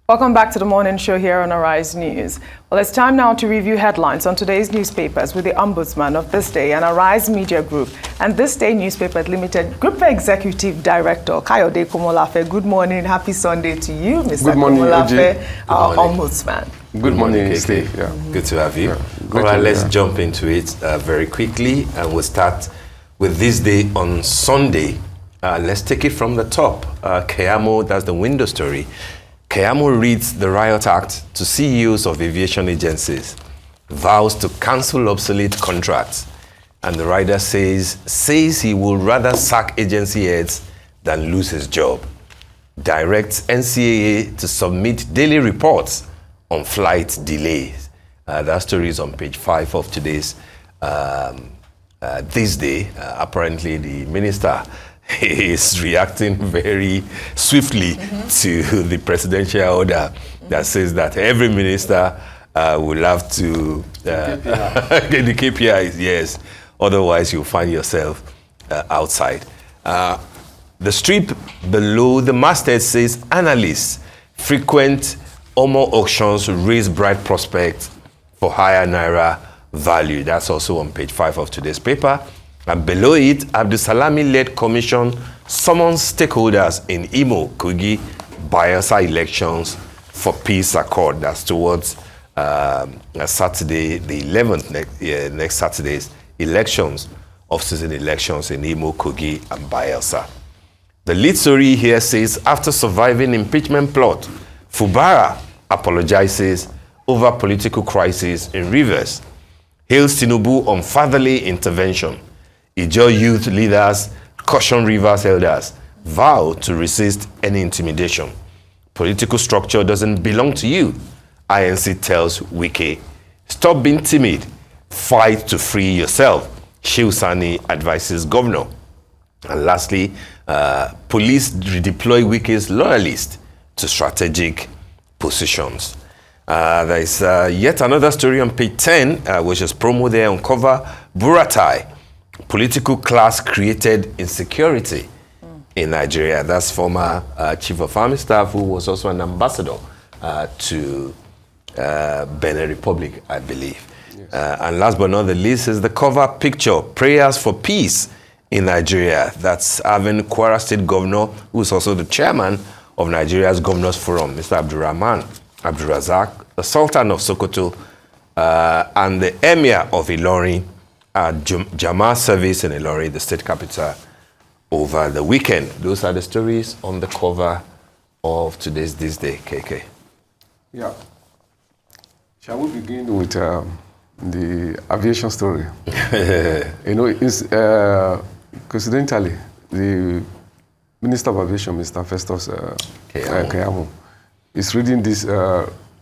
Welcome back to the morning show here on Arise News. Well, it's time now to review headlines on today's newspapers with the Ombudsman of This Day and Arise Media Group and This Day Newspaper Limited Group Executive Director Kayode Komolafe. Good morning. Happy Sunday to you, Mr. Good morning, Komolafe, our Ombudsman. Good morning, Steve. Yeah. Good to have you. Yeah. All right, let's jump into it very quickly, and we'll start with This Day on Sunday. Let's take it from the top. Keyamo, that's the window story. Keyamo reads the Riot Act to CEOs of aviation agencies, vows to cancel obsolete contracts, and the rider says he would rather sack agency heads than lose his job. Directs NCAA to submit daily reports on flight delays. That story is on page 5 of today's This Day. Apparently, the minister is reacting very swiftly to the presidential order that says that every minister will have to get the KPIs, yes. Otherwise, you'll find yourself outside. The strip below the masthead says analysts frequent Omo auctions raise bright prospects for higher Naira value. That's also on page 5 of today's paper. And below it, Abdusalami-led commission summons stakeholders in Imo, Kogi, Bayelsa elections for peace accord. That's towards Saturday, the 11th, next Saturday's elections, off-season elections in Imo, Kogi, and Bayelsa. The lead story here says, after surviving impeachment plot, Fubara apologizes over political crisis in Rivers. Hails Tinubu on fatherly intervention. Ijaw youth leaders caution Rivers elders, vow to resist any intimidation. Political structure doesn't belong to you. INC tells Wike, stop being timid, fight to free yourself. Shehu Sani advises governor. And lastly, police redeploy Wike's loyalists to strategic positions. There is yet another story on page 10, which is promo there on cover. Buratai, political class created insecurity in Nigeria. That's former chief of army staff who was also an ambassador to Benin Republic, I believe. Yes. And last but not the least is the cover picture, prayers for peace in Nigeria. That's Avin Kwara State Governor, who is also the chairman of Nigeria's Governors Forum, Mr. Abdurrahman Abdurazak, the Sultan of Sokoto, and the Emir of Ilorin, Jama service in Ilorin, the state capital, over the weekend. Those are the stories on the cover of today's This Day, KK. Yeah. Shall we begin with the aviation story? You know, it's, coincidentally, the Minister of Aviation, Mr. Festus Keyamo, is reading this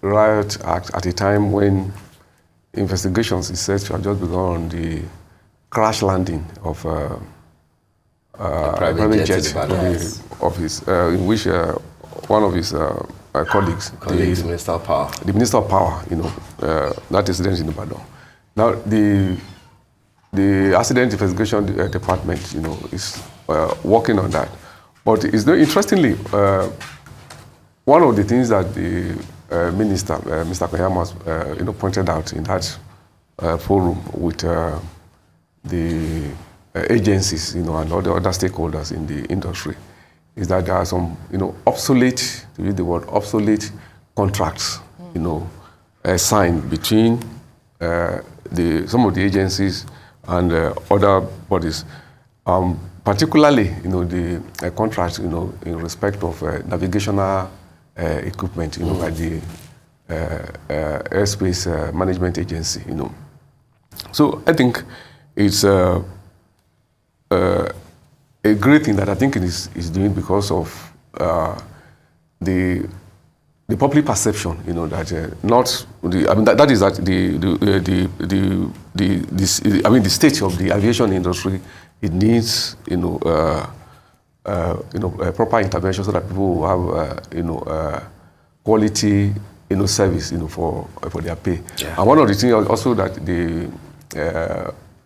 Riot Act at a time when investigations is said to have just begun on the crash landing of a private jet of his, in which one of his colleagues, the Minister of Power. The Minister of Power, you know, that incident in Ibadan. Now, the accident investigation department, you know, is working on that. But it's interestingly, one of the things that the minister, Mr. Keyamo, you know, pointed out in that forum with the agencies, you know, and all the other stakeholders in the industry, is that there are some, you know, obsolete, to use the word, obsolete contracts, you know, signed between some of the agencies and other bodies. Particularly, you know, the contracts, you know, in respect of navigational equipment, you know, like the Airspace Management Agency, you know. So I think it's a great thing that I think it is doing because of the public perception, you know, that not the, I mean, that is that the state of the aviation industry, it needs, you know, proper intervention so that people will have, quality, you know, service, you know, for their pay. Yeah. And one of the things also that the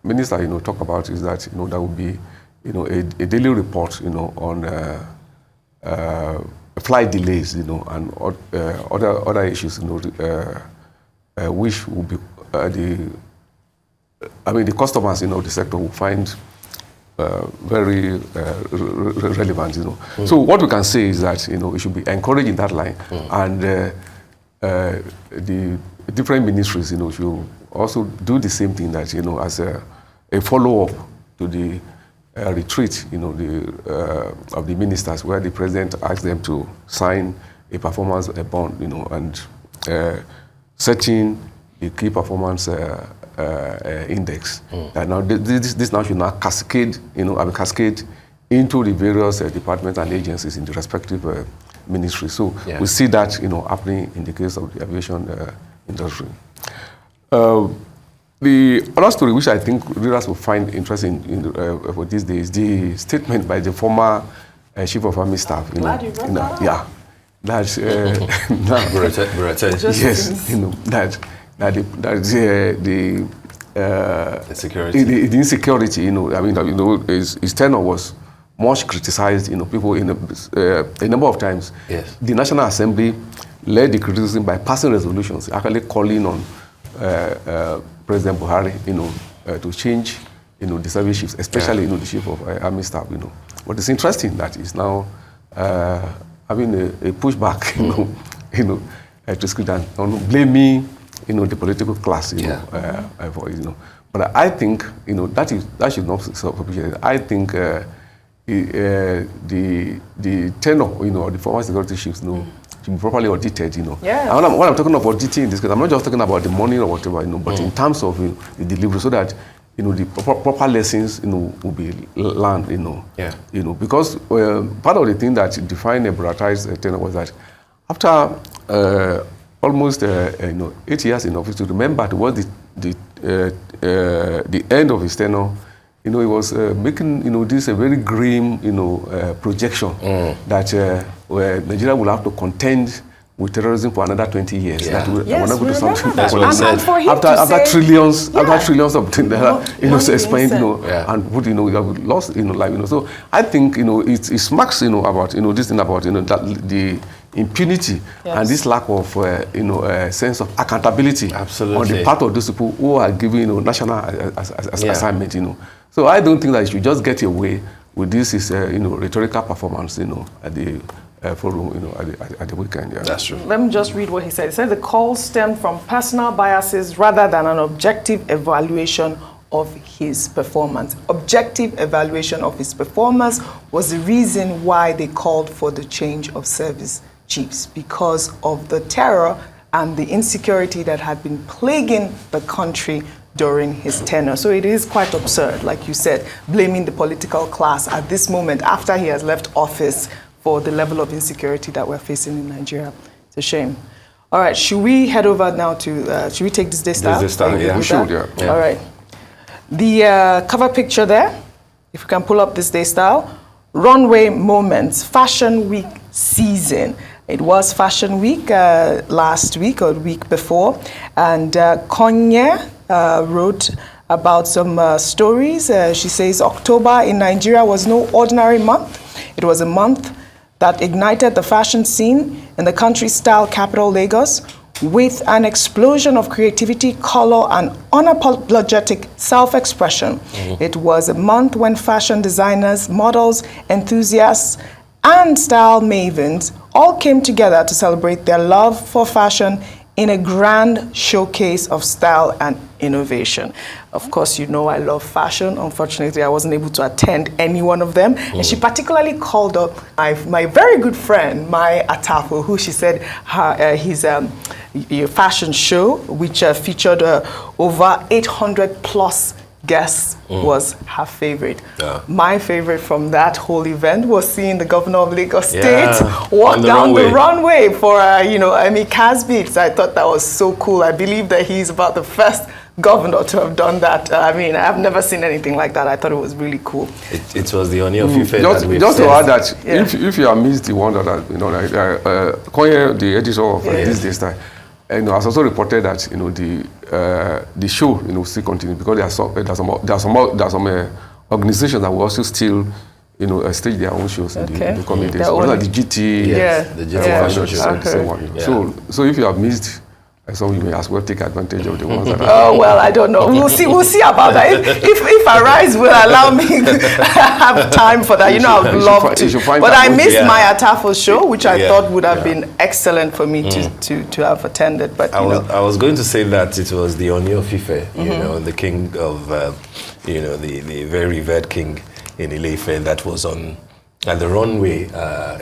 minister, you know, talk about is that, you know, there will be, you know, a daily report, you know, on flight delays, you know, and other issues, you know, which will be the customers, you know, the sector will find very relevant, you know. So what we can say is that, you know, we should be encouraged in that line, and the different ministries, you know, should also do the same thing, that, you know, as a follow-up to the retreat, you know, of the ministers, where the president asked them to sign a performance bond, you know, and setting the key performance index. And now this now should now cascade, you know, cascade into the various departments and agencies in the respective ministries. So we see that, you know, happening in the case of the aviation industry. The other story, which I think readers will find interesting for these days, the statement by the former Chief of Army Staff. You know, yeah, that yes, you know, the insecurity. You know, I mean, you know, his tenure was much criticized. You know, people a number of times. Yes. The National Assembly led the criticism by passing resolutions, actually calling on President Buhari, you know, to change, you know, the service chiefs, especially, you know, the Chief of Army Staff, you know. But it's interesting that he's now having a pushback, you know, to school and blaming, you know, the political class, you know, for, you know. But I think, you know, that should not be sufficient. I think the tenure, you know, of the former security chiefs, you know, should be properly audited, you know. Yeah. And when I'm talking about auditing in this case, I'm not just talking about the money or whatever, you know, but in terms of, you know, the delivery, so that, you know, the proper lessons, you know, will be learned, you know. Yeah. You know, because part of the thing that defined a Burattai's tenure was that after almost, you know, 8 years in office, to remember towards the end of his tenure, you know, he was making, you know, this a very grim, you know, projection that where Nigeria will have to contend with terrorism for another 20 years. Yeah. That Yes, we're not going to something. That's what he said. After trillions of things, you know, spent, you know, Yeah. and would, you know, we have lost, you know, life, you know. So I think, you know, it smacks, you know, about, you know, this thing about, you know, that the impunity and this lack of, you know, sense of accountability on the part of those people who are giving, you know, national assignment, you know. So I don't think that you should just get away with this, you know, rhetorical performance, you know, at the forum, you know, at the weekend. Yeah. That's true. Let me just read what he said. He said the call stemmed from personal biases rather than an objective evaluation of his performance. Objective evaluation of his performance was the reason why they called for the change of service chiefs, because of the terror and the insecurity that had been plaguing the country during his tenure. So it is quite absurd, like you said, blaming the political class at this moment after he has left office for the level of insecurity that we're facing in Nigeria. It's a shame. All right, should we head over now to, should we take this day style? This day style, yeah. We should, yeah. All right. The cover picture there, if you can pull up this day style, runway moments, Fashion Week season. It was Fashion Week last week or the week before, and Konya wrote about some stories. She says October in Nigeria was no ordinary month. It was a month that ignited the fashion scene in the country's style capital, Lagos, with an explosion of creativity, color, and unapologetic self-expression. It was a month when fashion designers, models, enthusiasts, and style mavens all came together to celebrate their love for fashion in a grand showcase of style and innovation. Of course, you know I love fashion. Unfortunately, I wasn't able to attend any one of them. And she particularly called up my very good friend, Mai Atafo, who she said his fashion show, which featured over 800 plus guests, was her favorite. Yeah. My favorite from that whole event was seeing the governor of Lagos State walk down the runway for, you know, Emi Casbit. I thought that was so cool. I believe that he's about the first governor to have done that. I mean, I've never seen anything like that. I thought it was really cool. It was the only of you felt just to add that, yeah. if you have missed the one that, you know, like Koye, the editor of this day style, you know, has also reported that, you know, the show, you know, still continues, because there are some organizations that will also still, stage their own shows in Okay. the coming days. Their What own- are the GT? Yeah. the Yeah. fashion show. So on, Yeah. So if you have missed some, you may as well take advantage of the ones that are. Oh well, I don't know. We'll see about that. If Arise will allow me to have time for that, I'd love to. But I missed my Atafo show, which I thought would have been excellent for me to have attended. But I was going to say that it was the Oni of Ife, the king of, the very revered king in Ile-Ife that was on at the runway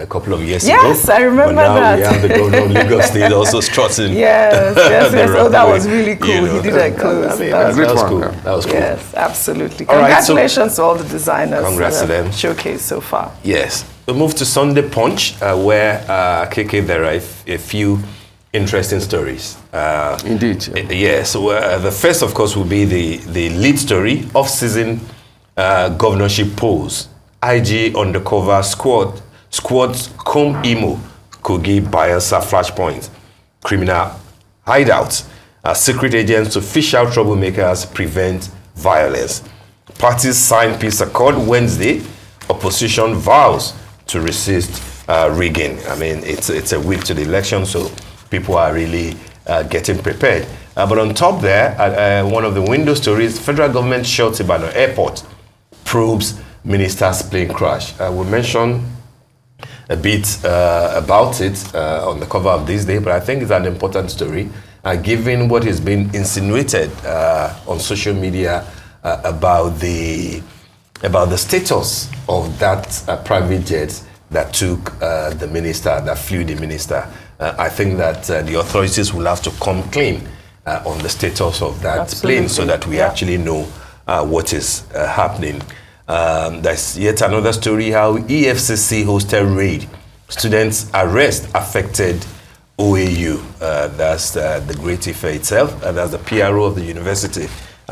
a couple of years ago. Yes, I remember but now that. we have the governor of Lagos State also strutting. Yes. the Oh, that runway, was really cool. He did that close. I mean, That was that was one, cool. yeah. That was cool. Yes, absolutely. All right, so- Congratulations to all the designers Congrats to them. showcased so far. Yes. We move to Sunday Punch, where KK, there are a few interesting stories. Indeed. Yes. So, the first, of course, will be the lead story, off-season governorship polls. IG undercover squads comb Imo, Kogi, Bayelsa flashpoints, criminal hideouts, secret agents to fish out troublemakers, prevent violence. Parties sign peace accord Wednesday. Opposition vows to resist rigging. I mean, it's a week to the election, so people are really getting prepared. But on top there, one of the window stories, federal government shuts Ibadan airport, probes minister's plane crash. We mentioned a bit about it on the cover of this day, but I think it's an important story, given what has been insinuated on social media about the status of that private jet that took the minister, that flew the minister. I think that the authorities will have to come clean on the status of that plane so that we actually know what is happening. There's yet another story how EFCC hosted raid. Students arrest affected OAU. That's the Great Ife itself. That's the PRO of the university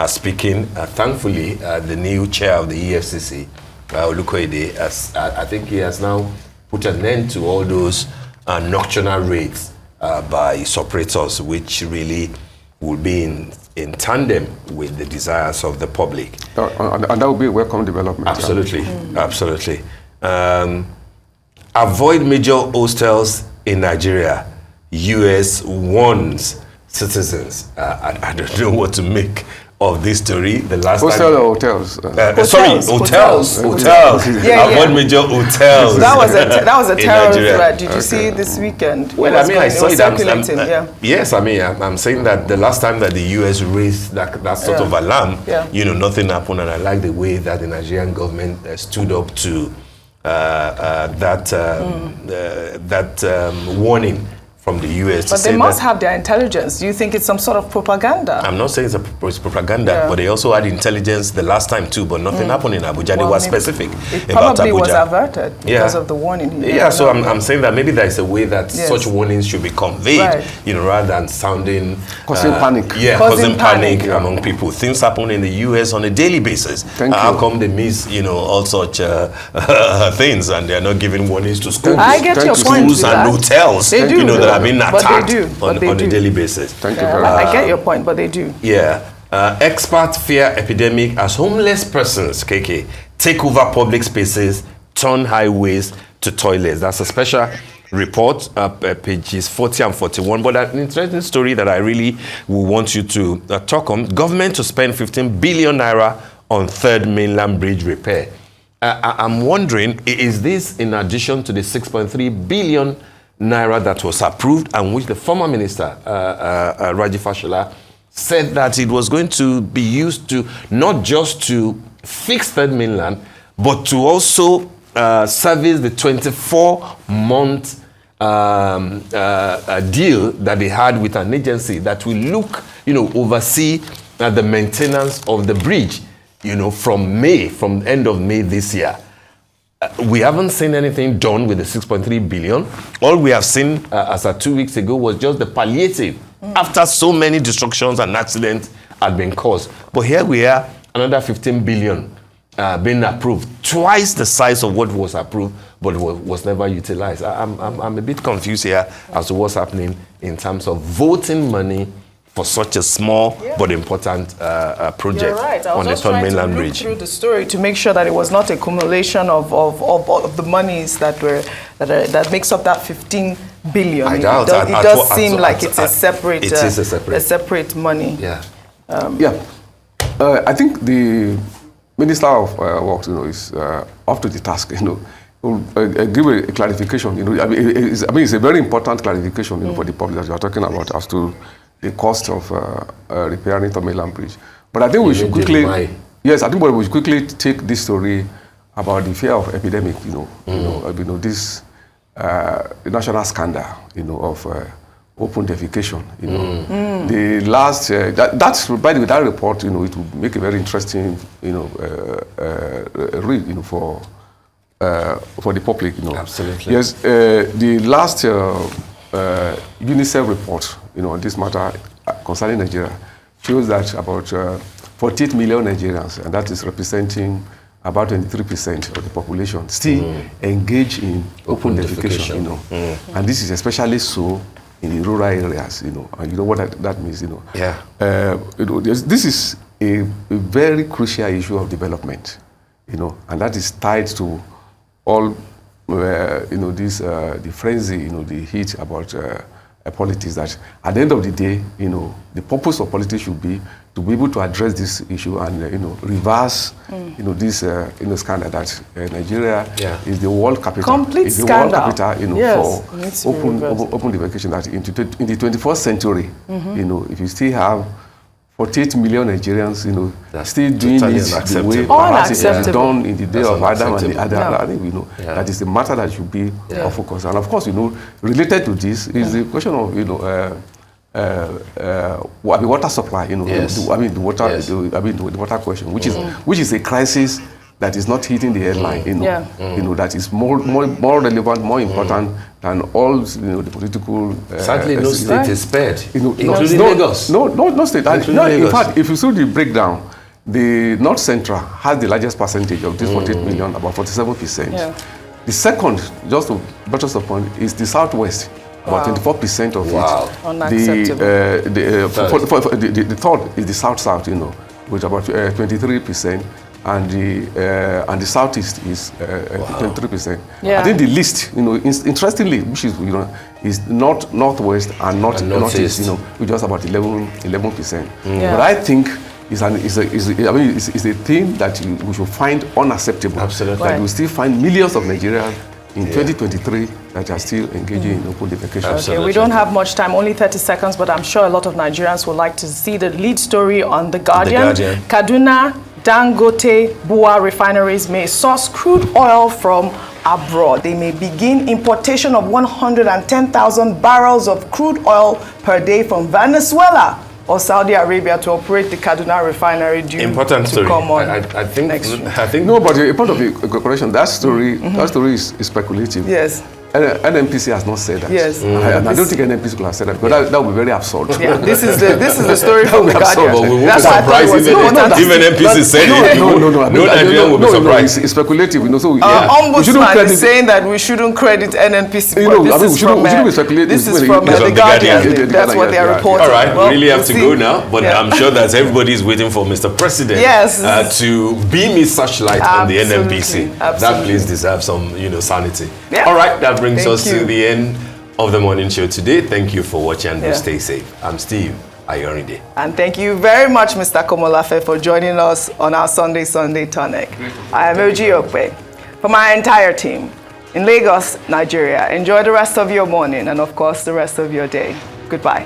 speaking. Thankfully, the new chair of the EFCC, Olukoide, I think he has now put an end to all those nocturnal raids by operators, which really will be in tandem with the desires of the public. And that will be a welcome development. Absolutely, absolutely. Avoid major hostels in Nigeria. US warns citizens. I don't know what to make of this story. The last Hostel time, or hotels? hotels. Yeah. Avoid major hotels. That was a in terror Nigeria. threat. Did you see it this weekend? Well, I mean, I saw it. Circulating, Yes, I mean, I'm saying that the last time that the US raised that sort of alarm, nothing happened, and I like the way that the Nigerian government stood up to that warning from the US. But they must have their intelligence. Do you think it's some sort of propaganda? I'm not saying it's propaganda, but they also had intelligence the last time too, but nothing happened in Abuja. They were specific it about probably Abuja. was averted because of the warning. Yeah, so I'm saying that maybe there is a way that such warnings should be conveyed, rather than sounding... Causing panic. Yeah, causing panic among people. Things happen in the US on a daily basis. How come they miss, all such things, and they're not giving warnings to schools? I get your point. Schools and hotels, they do, that are being attacked on a daily basis. Thank you very much. I get your point, but they do. Yeah. Experts fear epidemic as homeless persons, KK, take over public spaces, turn highways to toilets. That's a special report, pages 40 and 41. But an interesting story that I really will want you to talk on. Government to spend 15 billion naira on third mainland bridge repair. I'm wondering, is this in addition to the 6.3 billion naira that was approved, and which the former minister, Raji Fashola, said that it was going to be used to not just to fix third mainland, but to also service the 24-month deal that they had with an agency that will look, oversee the maintenance of the bridge, from end of May this year. We haven't seen anything done with the 6.3 billion. All we have seen as of 2 weeks ago was just the palliative after so many destructions and accidents had been caused. But here we are, another 15 billion being approved, twice the size of what was approved, but was never utilized. I'm a bit confused here as to what's happening in terms of voting money for such a small but important project You're right. I was on the just third trying to mainland look bridge. through the story to make sure that it was not a cumulation of the monies that makes up that 15 billion. I doubt. It does seem like it's a separate. It is a separate money. Yeah. I think the Minister of Works, is up to the task. Give a clarification. I mean, it's a very important clarification, for the public that you are talking about as to the cost of repairing the mainland bridge. But I think we should quickly, we should quickly take this story about the fear of epidemic. This national scandal, of open defecation. The last that's by the way, that report, it will make a very interesting, read, for the public. Absolutely. Yes, the last UNICEF report, on this matter concerning Nigeria shows that about 48 million Nigerians, and that is representing about 23% of the population, still engage in open defecation. And this is especially so in the rural areas. And you know what that means. This is a very crucial issue of development. And that is tied to all, the frenzy, the heat about politics. That at the end of the day, the purpose of politics should be to be able to address this issue and, reverse, this, scandal that Nigeria is the world capital. Complete is the scandal. world capital, for open defecation. That in the 21st century, if you still have 48 million Nigerians, still doing totally it the way perhaps it was done in the day of Adam and the other. I think that is the matter that should be our focus. And of course, related to this is the question of the water supply. The water question, which is a crisis that is not hitting the headline. That is more relevant, more important than all the political. Sadly, no state is spared, including Lagos. No state. In fact, if you see the breakdown, the North Central has the largest percentage of this 48 million, about 47%. The second, just to buttress the point, is the Southwest. About 24% of it. Unacceptable. The third is the South, with about 23%. And the Southeast is 23%. I think the least, interestingly, which is is Northwest and Northeast, with just about 11%. But I think it's a thing that we should find unacceptable. Absolutely. That we still find millions of Nigerians in 2023 that are still engaging in open defecation. Okay, we don't have much time, only 30 seconds, but I'm sure a lot of Nigerians would like to see the lead story on The Guardian. Kaduna, Dangote, Bua refineries may source crude oil from abroad. They may begin importation of 110,000 barrels of crude oil per day from Venezuela or Saudi Arabia to operate the Kaduna refinery due important to story. come on. I think no, but a part of the correction, that story is speculative. Yes. NNPC has not said that. Yes. I don't think NNPC could have said that, because that would be very absurd. Yeah, this is the story from The Guardian. But we won't be surprised if NNPC said it. No Nigerian will be surprised. It's speculative. So Ombudsman is saying that we shouldn't credit NNPC. This is from The Guardian. That's what they are reporting. All right, we really have to go now, but I'm sure that everybody is waiting for Mr. President to beam his searchlight on the NNPC. That place deserves some, sanity. All right, that brings us to the end of the morning show today. Thank you for watching and do stay safe. I'm Steve Ayorinde. And thank you very much, Mr. Komolafe, for joining us on our Sunday Tonic. I am Oji Okpe. For my entire team in Lagos, Nigeria, enjoy the rest of your morning and, of course, the rest of your day. Goodbye.